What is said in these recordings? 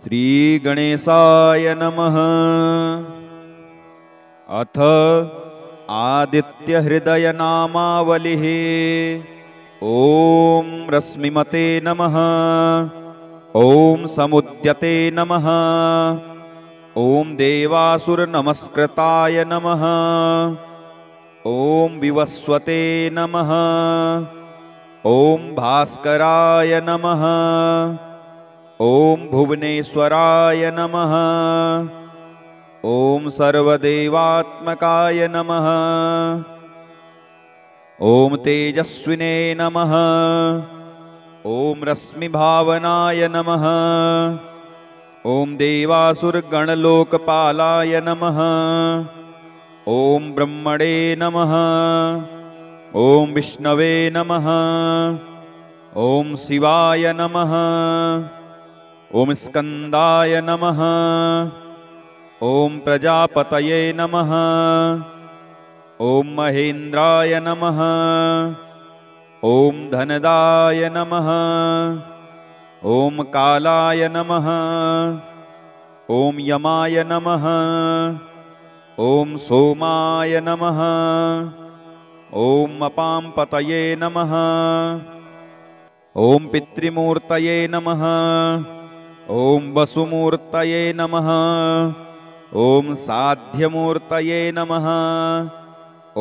श्रीगणेशाय नमः। अथ आदित्यहृदयनामावलिः। ॐ रश्मिमते नमः। ॐ समुद्यते नमः। ॐ देवासुरनमस्कृताय नमः। ॐ विवस्वते नमः। ॐ भास्कराय नमः। ॐ भुवनेश्वराय नमः। ॐ सर्वदेवात्मकाय नमः। ॐ तेजस्विने नमः। ॐ रश्मिभावनाय नमः। ॐ देवासुरगणलोकपालाय नमः। ॐ ब्रह्मणे नमः। ॐ विष्णवे नमः। ॐ शिवाय नमः। ॐ स्कन्दाय नमः। ॐ प्रजापतये नमः। ॐ महेन्द्राय नमः। ॐ धनदाय नमः। ॐ कालाय नमः। ॐ यमाय नमः। ॐ सोमाय नमः। ॐ अपांपतये नमः। ॐ पितृमूर्तये नमः। ॐ वसुमूर्तये नमः। ॐ साध्यमूर्तये नमः।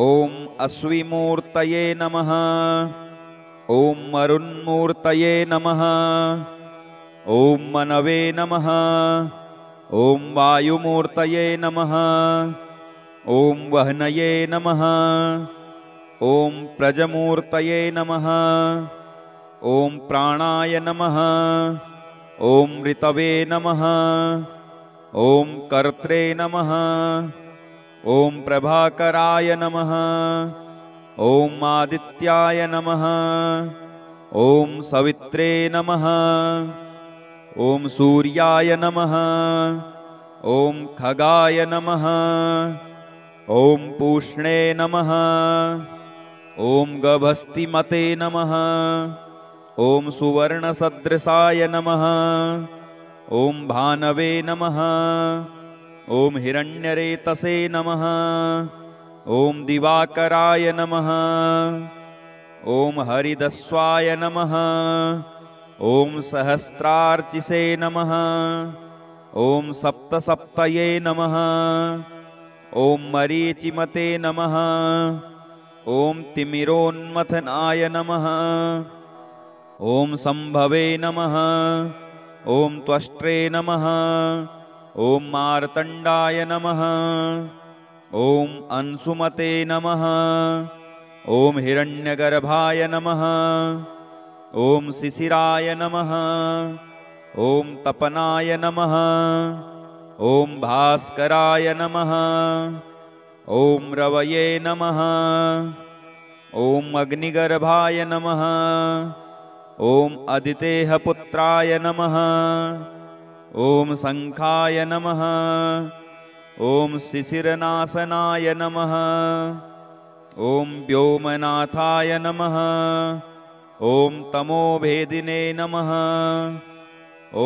ॐ अश्विमूर्तये नमः। ॐ मरुन्मूर्तये नमः। ॐ मनवे नमः। ॐ वायुमूर्तये नमः। ॐ वह्नये नमः। ॐ प्रजमूर्तये नमः। ॐ प्राणाय नमः। ॐ ऋतवे नमः। ॐ कर्त्रे नमः। ॐ प्रभाकराय नमः। ॐ आदित्याय नमः। ॐ सवित्रे नमः। ॐ सूर्याय नमः। ॐ खगाय नमः। ॐ पूष्णे नमः। ॐ गभस्तिमते नमः। ॐ सुवर्णसदृशाय नमः। ॐ भानवे नमः। ॐ हिरण्यरेतसे नमः। ॐ दिवाकराय नमः। ॐ हरिदस्वाय नमः। ॐ सहस्रार्चिसे नमः। ॐ सप्तसप्तये नमः। ॐ मरीचिमते नमः। ॐ तिमिरोन्मथनाय नमः। ॐ संभवे नमः। ॐ त्वष्ट्रे नमः। ॐ मार्तण्डाय नमः। ॐ अंशुमते नमः। ॐ हिरण्यगर्भाय नमः। ॐ शिशिराय नमः। ॐ तपनाय नमः। ॐ भास्कराय नमः। ॐ रवये नमः। ॐ अग्निगर्भाय नमः। ॐ अदितेः पुत्राय नमः। ॐ शङ्खाय नमः। ॐ शिशिरनाशनाय नमः। ॐ व्योमनाथाय नमः। ॐ तमोभेदिने नमः।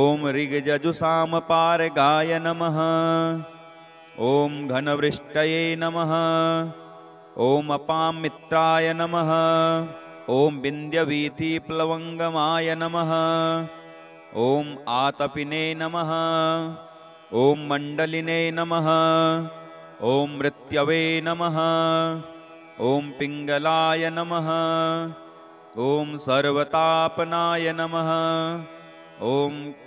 ॐ ऋग्यजुषामपारगाय नमः। ॐ घनवृष्टये नमः। ॐ अपामित्राय नमः। ॐ विन्द्यवीथिप्लवङ्गमाय नमः। ॐ आतपिने नमः। ॐ मण्डलिने नमः। ॐ मृत्यवे नमः। ॐ पिङ्गलाय नमः। ॐ सर्वतापनाय नमः। ॐ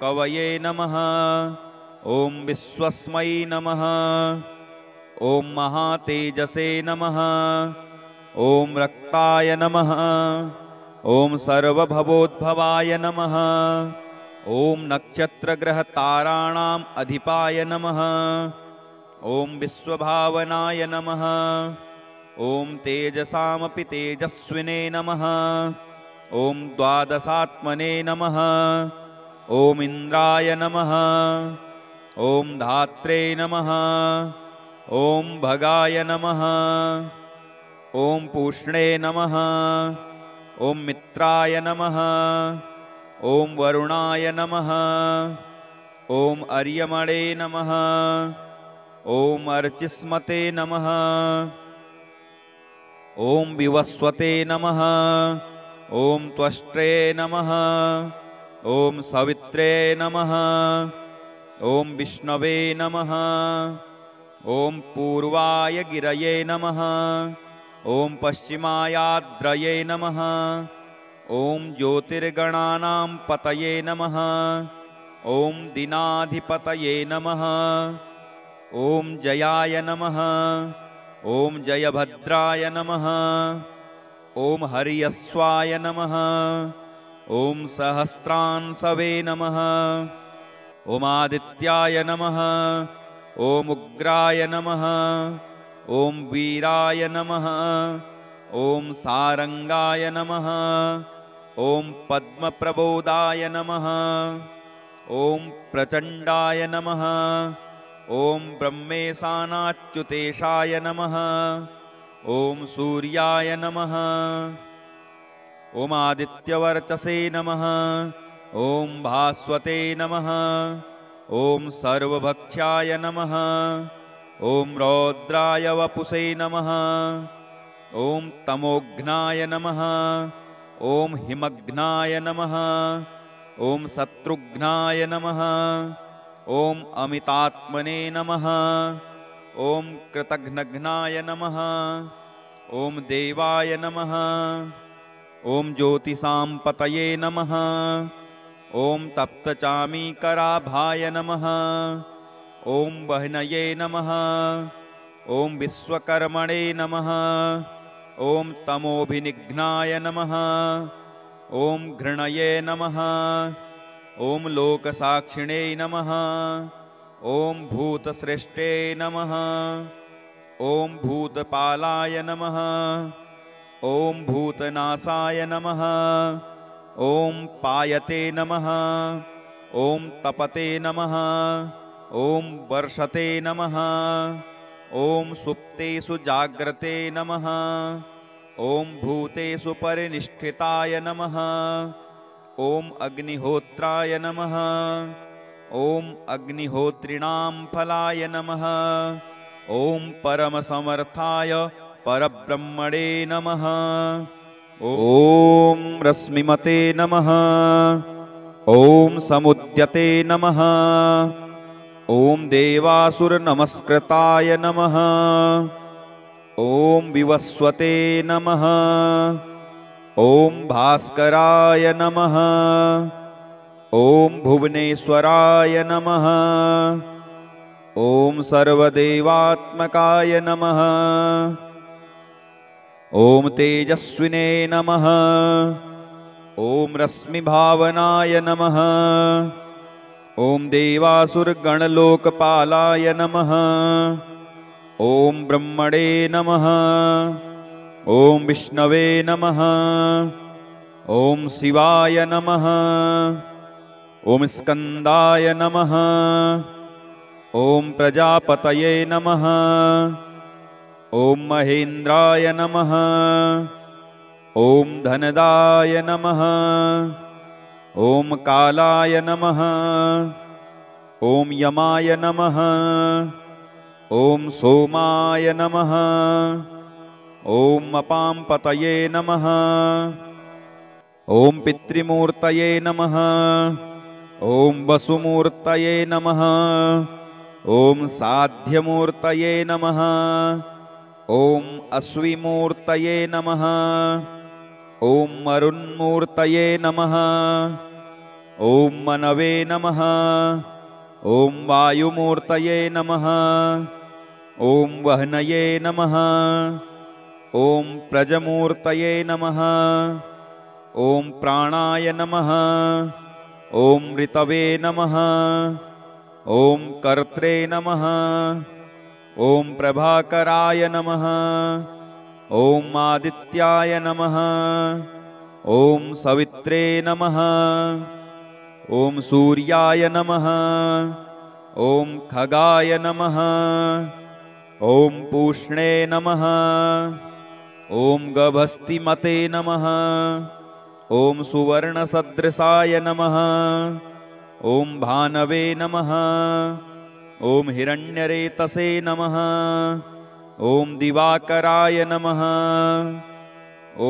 कवये नमः। ॐ विश्वस्मै नमः। ॐ महातेजसे नमः। ॐ रक्ताय नमः। ॐ सर्वभवोद्भवाय नमः। ॐ नक्षत्रग्रहताराणाम् अधिपाय नमः। ॐ विश्वभावनाय नमः। ॐ तेजसामपि तेजस्विने नमः। ॐ द्वादशात्मने नमः। ॐ इन्द्राय नमः। ॐ धात्रे नमः। ॐ भगाय नमः। ॐ पूष्णे नमः। ॐ मित्राय नमः। ॐ वरुणाय नमः। ॐ अर्यमणे नमः। ॐ अर्चिस्मते नमः। ॐ विवस्वते नमः। ॐ त्वष्ट्रे नमः। ॐ सवित्रे नमः। ॐ विष्णवे नमः। ॐ पूर्वाय गिरये नमः। ॐ पश्चिमायाद्रये नमः। ॐ ज्योतिर्गणानां पतये नमः। ॐ दीनाधिपतये नमः। ॐ जयाय नमः। ॐ जयभद्राय नमः। ॐ हर्यस्वाय नमः। ॐ सहस्रांसवे नमः। ॐ आदित्याय नमः। ॐ उग्राय नमः। ॐ वीराय नमः। ॐ सारंगाय नमः। ॐ पद्मप्रबोधाय नमः। ॐ प्रचण्डाय नमः। ॐ ब्रह्मेशानाच्युतेशाय नमः। ॐ सूर्याय नमः। ॐ आदित्यवर्चसे नमः। ॐ भास्वते नमः। ॐ सर्वभक्ष्याय नमः। ॐ रौद्राय वपुषे नमः। ॐ तमोघ्नाय नमः। ॐ हिमघ्नाय नमः। ॐ शत्रुघ्नाय नमः। ॐ अमितात्मने नमः। ॐ कृतघ्नघ्नाय नमः। ॐ देवाय नमः। ॐ ज्योतिषां पतये नमः। ॐ तप्तचामीकराभाय नमः। ॐ वह्नये नमः। ॐ विश्वकर्मणे नमः। ॐ तमोभिनिघ्नाय नमः। ॐ घृणये नमः। ॐ लोकसाक्षिणे नमः। ॐ भूतश्रेष्ठे नमः। ॐ भूतपालाय नमः। ॐ भूतनाशाय नमः। ॐ पायते नमः। ॐ तपते नमः। ॐ वर्षते नमः। ॐ सुप्तेषु जाग्रते नमः। ॐ भूतेषु परिनिष्ठिताय नमः। ॐ अग्निहोत्राय नमः। ॐ अग्निहोत्रिणां फलाय नमः। ॐ परमसमर्थाय परब्रह्मणे नमः। ॐ रश्मिमते नमः। ॐ समुद्यते नमः। ॐ देवासुरनमस्कृताय नमः। ॐ विवस्वते नमः। ॐ भास्कराय नमः। ॐ भुवनेश्वराय नमः। ॐ सर्वदेवात्मकाय नमः। ॐ तेजस्विने नमः। ॐ रश्मिभावनाय नमः। ॐ देवासुरगणलोकपालाय नमः। ॐ ब्रह्मणे नमः। ॐ विष्णवे नमः। ॐ शिवाय नमः। ॐ स्कन्दाय नमः। ॐ प्रजापतये नमः। ॐ महेन्द्राय नमः। ॐ धनदाय नमः। ॐ कालाय नमः। ॐ यमाय नमः। ॐ सोमाय नमः। ॐ अपांपतये नमः। ॐ पितृमूर्तये नमः। ॐ वसुमूर्तये नमः। ॐ साध्यमूर्तये नमः। ॐ अश्विमूर्तये नमः। ॐ मरुन्मूर्तये नमः। ॐ मनवे नमः। ॐ वायुमूर्तये नमः। ॐ वह्नये नमः। ॐ प्रजमूर्तये नमः। ॐ प्राणाय नमः। ॐ ऋतवे नमः। ॐ कर्त्रे नमः। ॐ प्रभाकराय नमः। ॐ आदित्याय नमः। ॐ सवित्रे नमः। ॐ सूर्याय नमः। ॐ खगाय नमः। ॐ पूष्णे नमः। ॐ गभस्तिमते नमः। ॐ सुवर्णसदृशाय नमः। ॐ भानवे नमः। ॐ हिरण्यरेतसे नमः। ॐ दिवाकराय नमः।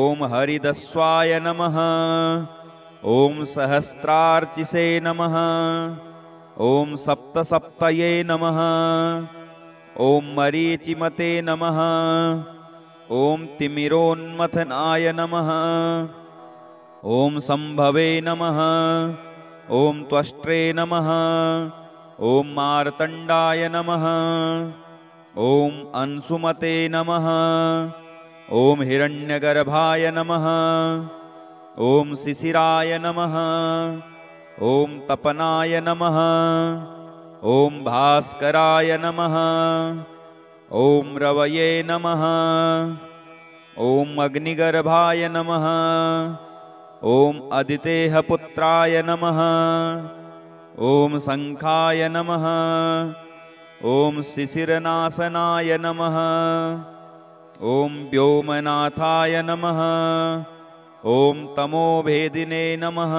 ॐ हरिदस्वाय नमः। ॐ सहस्रार्चिसे नमः। ॐ सप्तसप्तये नमः। ॐ मरीचिमते नमः। ॐ तिमिरोन्मथनाय नमः। ॐ संभवे नमः। ॐ त्वष्ट्रे नमः। ॐ मार्तण्डाय नमः। ॐ अंशुमते नमः। ॐ हिरण्यगर्भाय नमः। ॐ शिशिराय नमः। ॐ तपनाय नमः। ॐ भास्कराय नमः। ॐ रवये नमः। ॐ अग्निगर्भाय नमः। ॐ अदितेः पुत्राय नमः। ॐ शङ्खाय नमः। ॐ शिशिरनाशनाय नमः। ॐ व्योमनाथाय नमः। ॐ तमोभेदिने नमः।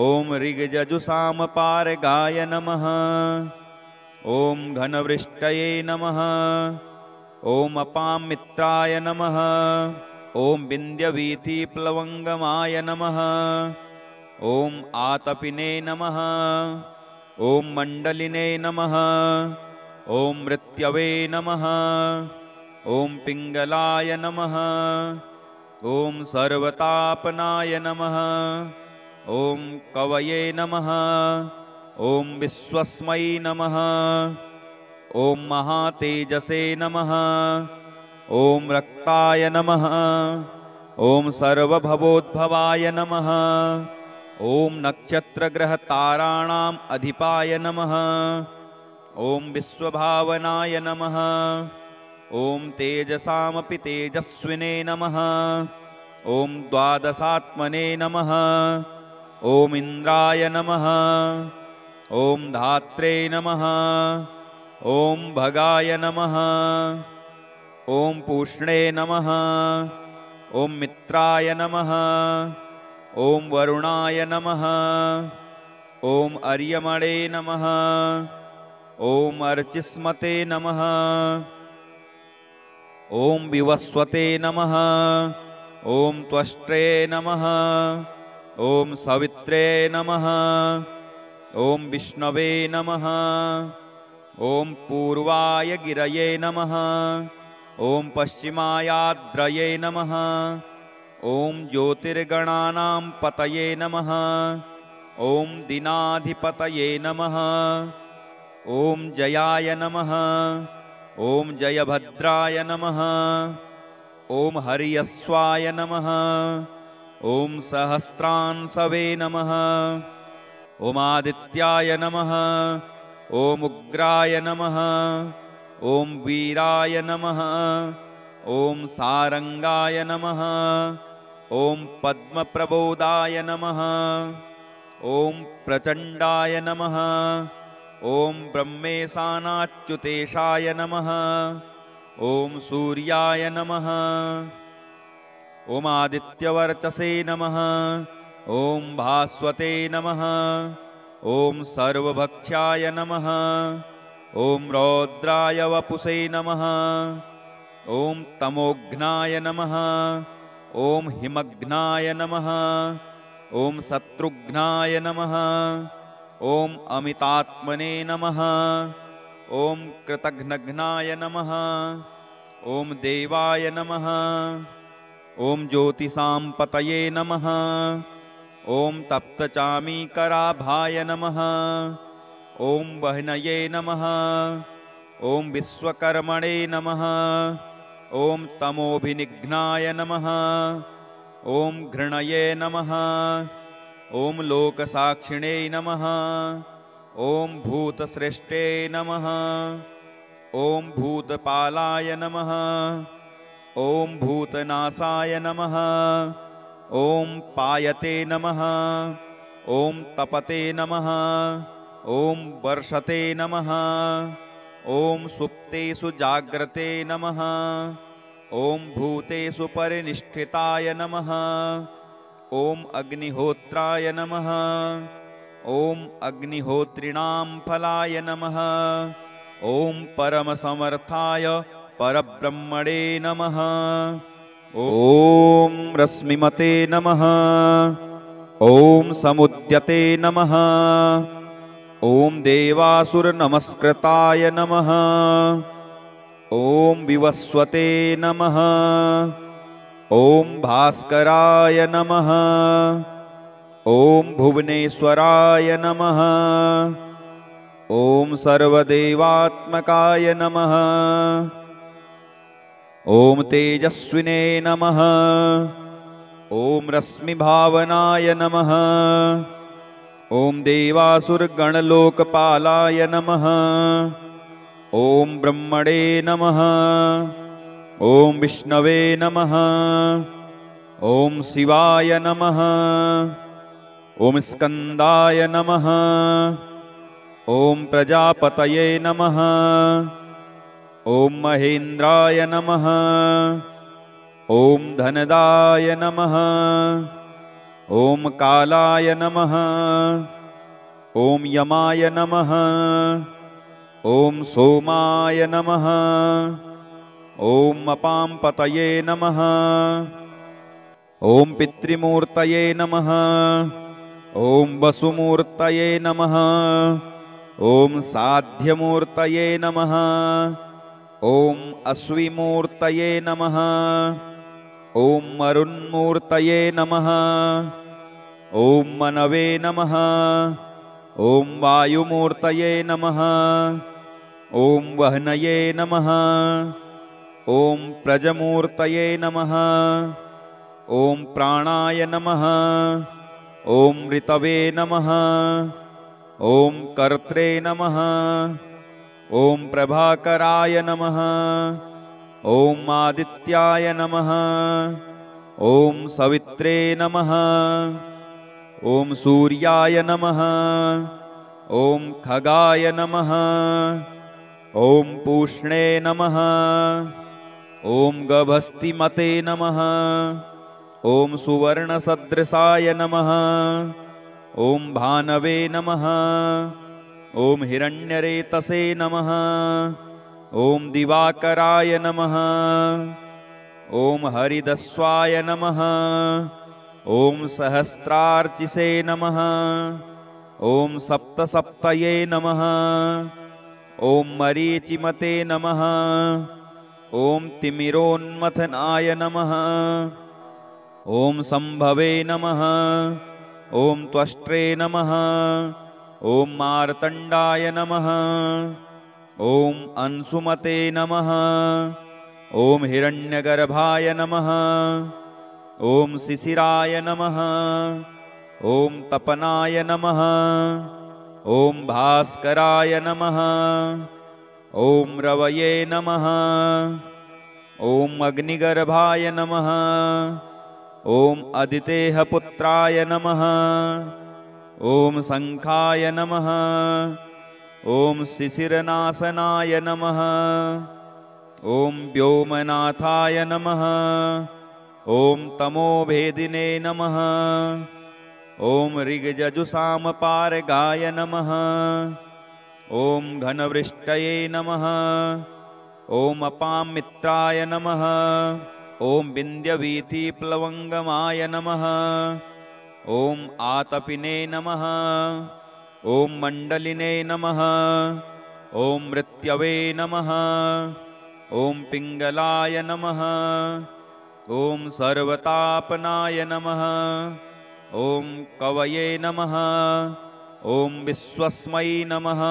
ॐ ऋग्यजुषामपारगाय नमः। ॐ घनवृष्टये नमः। ॐ अपां मित्राय नमः। ॐ विन्द्यवीथिप्लवङ्गमाय नमः। ॐ आतपिने नमः। ॐ मण्डलिने नमः। ॐ मृत्यवे नमः। ॐ पिङ्गलाय नमः। ॐ सर्वतापनाय नमः। ॐ कवये नमः। ॐ विश्वस्मै नमः। ॐ महातेजसे नमः। ॐ रक्ताय नमः। ॐ सर्वभवोद्भवाय नमः। ॐ नक्षत्रग्रहताराणाम् अधिपाय नमः। ॐ विश्वभावनाय नमः। ॐ तेजसामपि तेजस्विने नमः। ॐ द्वादशात्मने नमः। ॐ इन्द्राय नमः। ॐ धात्रे नमः। ॐ भगाय नमः। ॐ पूष्णे नमः। ॐ मित्राय नमः। ॐ वरुणाय नमः। ॐ अर्यमणे नमः। ॐ अर्चिस्मते नमः। ॐ विवस्वते नमः। ॐ त्वष्ट्रे नमः। ॐ सवित्रे नमः। ॐ विष्णवे नमः। ॐ पूर्वाय गिरये नमः। ॐ पश्चिमायाद्रये नमः। ॐ ज्योतिर्गणानां पतये नमः। ॐ दिनाधिपतये नमः। ॐ जयाय नमः। ॐ जयभद्राय नमः। ॐ हरियस्वाय नमः। ॐ सहस्रांसवे नमः। ॐ आदित्याय नमः। ॐ उग्राय नमः। ॐ वीराय नमः। ॐ सारंगाय नमः। ॐ पद्मप्रबोधाय नमः। ॐ प्रचण्डाय नमः। ॐ ब्रह्मेशानाच्युतेशाय नमः। ॐ सूर्याय नमः। ॐ आदित्यवर्चसे नमः। ॐ भास्वते नमः। ॐ सर्वभक्ष्याय नमः। ॐ रौद्राय वपुषे नमः। ॐ तमोघ्नाय नमः। ॐ हिमघ्नाय नमः। ॐ शत्रुघ्नाय नमः। ॐ अमितात्मने नमः। ॐ कृतघ्नघ्नाय नमः। ॐ देवाय नमः। ॐ ज्योतिषां पतये नमः। ॐ तप्तचामीकराभाय नमः। ॐ वह्नये नमः। ॐ विश्वकर्मणे नमः। ॐ तमोभिनिघ्नाय नमः। ॐ घृणये नमः। ॐ लोकसाक्षिणे नमः। ॐ भूतश्रेष्ठे नमः। ॐ भूतपालाय नमः। ॐ भूतनाशाय नमः। ॐ पायते नमः। ॐ तपते नमः। ॐ वर्षते नमः। ॐ सुप्तेषु जाग्रते नमः। ॐ भूतेषु परिनिष्ठिताय नमः। ॐ अग्निहोत्राय नमः। ॐ अग्निहोत्रिणां फलाय नमः। ॐ परमसमर्थाय परब्रह्मणे नमः। ॐ रश्मिमते नमः। ॐ समुद्यते नमः। ॐ देवासुरनमस्कृताय नमः। ॐ विवस्वते नमः। ॐ भास्कराय नमः। ॐ भुवनेश्वराय नमः। ॐ सर्वदेवात्मकाय नमः। ॐ तेजस्विने नमः। ॐ रश्मिभावनाय नमः। ॐ देवासुरगणलोकपालाय नमः। ॐ ब्रह्मणे नमः। ॐ विष्णवे नमः। ॐ शिवाय नमः। ॐ स्कन्दाय नमः। ॐ प्रजापतये नमः। ॐ महेन्द्राय नमः। ॐ धनदाय नमः। ॐ कालाय नमः। ॐ यमाय नमः। ॐ सोमाय नमः। ॐ अपांपतये नमः। ॐ पितृमूर्तये नमः। ॐ वसुमूर्तये नमः। ॐ साध्यमूर्तये नमः। ॐ अश्विमूर्तये नमः। ॐ मरुन्मूर्तये नमः। ॐ मनवे नमः। ॐ वायुमूर्तये नमः। ॐ वह्नये नमः। ॐ प्रजमूर्तये नमः। ॐ प्राणाय नमः। ॐ ऋतवे नमः। ॐ कर्त्रे नमः। ॐ प्रभाकराय नमः। ॐ आदित्याय नमः। ॐ सवित्रे नमः। ॐ सूर्याय नमः। ॐ खगाय नमः। ॐ पूष्णे नमः। ॐ गभस्तिमते नमः। ॐ सुवर्णसदृशाय नमः। ॐ भानवे नमः। ॐ हिरण्यरेतसे नमः। ॐ दिवाकराय नमः। ॐ हरिदस्वाय नमः। ॐ सहस्रार्चिसे नमः। ॐ सप्तसप्तये नमः। ॐ मरीचिमते नमः। ॐ तिमिरोन्मथनाय नमः। ॐ संभवे नमः। ॐ त्वष्ट्रे नमः। ॐ मार्तण्डाय नमः। ॐ अंशुमते नमः। ॐ हिरण्यगर्भाय नमः। ॐ शिशिराय नमः। ॐ तपनाय नमः। ॐ भास्कराय नमः। ॐ रवये नमः। ॐ अग्निगर्भाय नमः। ॐ अदितेः पुत्राय नमः। ॐ शङ्खाय नमः। ॐ शिशिरनाशनाय नमः। ॐ व्योमनाथाय नमः। ॐ तमोभेदिने नमः। ॐ ऋग्यजुषामपारगाय नमः। ॐ घनवृष्टये नमः। ॐ अपां मित्राय नमः। ॐ विन्द्यवीथिप्लवङ्गमाय नमः। ॐ आतपिने नमः। ॐ मण्डलिने नमः। ॐ मृत्यवे नमः। ॐ पिङ्गलाय नमः। ॐ सर्वतापनाय नमः। ॐ कवये नमः। ॐ विश्वस्मै नमः।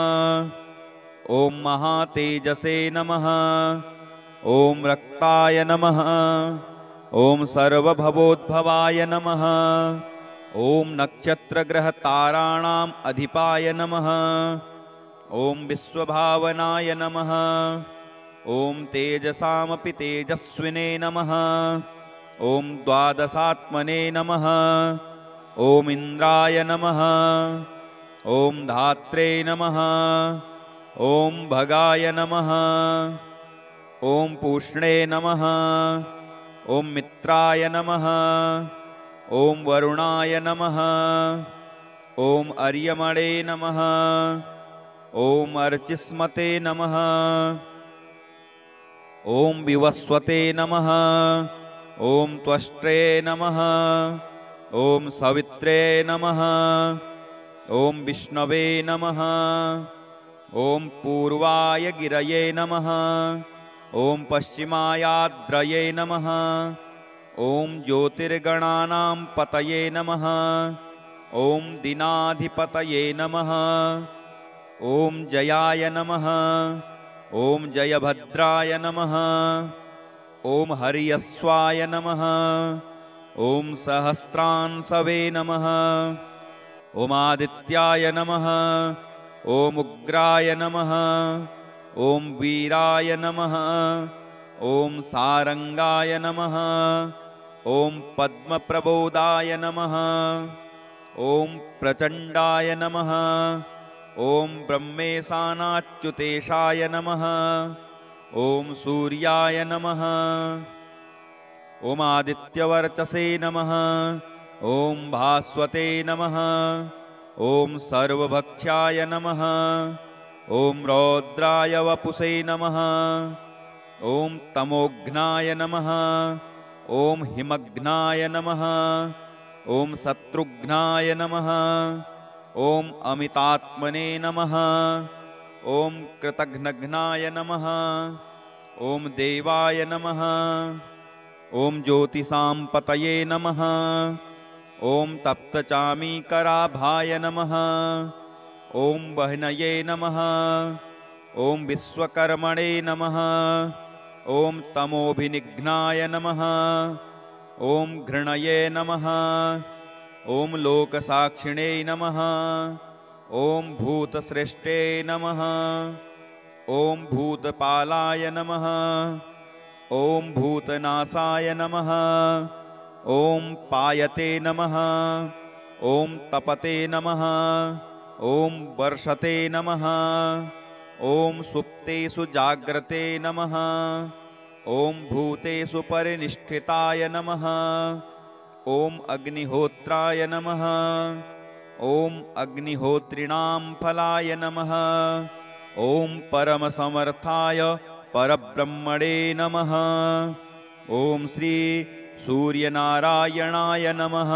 ॐ महातेजसे नमः। ॐ रक्ताय नमः। ॐ सर्वभवोद्भवाय नमः। ॐ नक्षत्रग्रहताराणाम् अधिपाय नमः। ॐ विश्वभावनाय नमः। ॐ तेजसामपि तेजस्विने नमः। ॐ द्वादशात्मने नमः। ॐ इन्द्राय नमः। ॐ धात्रे नमः। ॐ भगाय नमः। ॐ पूष्णे नमः। ॐ मित्राय नमः। ॐ वरुणाय नमः। ॐ अर्यमणे नमः। ॐ अर्चिस्मते नमः। ॐ विवस्वते नमः। ॐ त्वष्ट्रे नमः। ॐ सवित्रे नमः। ॐ विष्णवे नमः। ॐ पूर्वाय गिरये नमः। ॐ पश्चिमायाद्रये नमः। ॐ ज्योतिर्गणानां पतये नमः। ॐ दीनाधिपतये नमः। ॐ जयाय नमः। ॐ जयभद्राय नमः। ॐ हर्यस्वाय नमः। ॐ सहस्रांसवे नमः। ॐ आदित्याय नमः। ॐ उग्राय नमः। ॐ वीराय नमः। ॐ सारंगाय नमः। ॐ पद्मप्रबोधाय नमः। ॐ प्रचण्डाय नमः। ॐ ब्रह्मेशानाच्युतेशाय नमः। ॐ सूर्याय नमः। ॐ आदित्यवर्चसे नमः। ॐ भास्वते नमः। ॐ सर्वभक्षाय नमः। ॐ रौद्राय वपुषे नमः। ॐ तमोघ्नाय नमः। ॐ हिमघ्नाय नमः। ॐ शत्रुघ्नाय नमः। ॐ अमितात्मने नमः। ॐ कृतघ्नघ्नाय नमः। ॐ देवाय नमः। ॐ ज्योतिषां पतये नमः। ॐ तप्तचामीकराभाय नमः। ॐ वह्नये नमः। ॐ विश्वकर्मणे नमः। ॐ तमोभिनिघ्नाय नमः। ॐ घृणये नमः। ॐ लोकसाक्षिणे नमः। ॐ भूतश्रेष्ठे नमः। ॐ भूतपालाय नमः। ॐ भूतनाशाय नमः। ॐ पायते नमः। ॐ तपते नमः। ॐ वर्षते नमः। ॐ सुप्तेषु जाग्रते नमः। ॐ भूतेषु परिनिष्ठिताय नमः। ॐ अग्निहोत्राय नमः। ॐ अग्निहोत्रिणां फलाय नमः। ॐ परमसमर्थाय परब्रह्मणे नमः। ॐ श्री सूर्यनारायणाय नमः।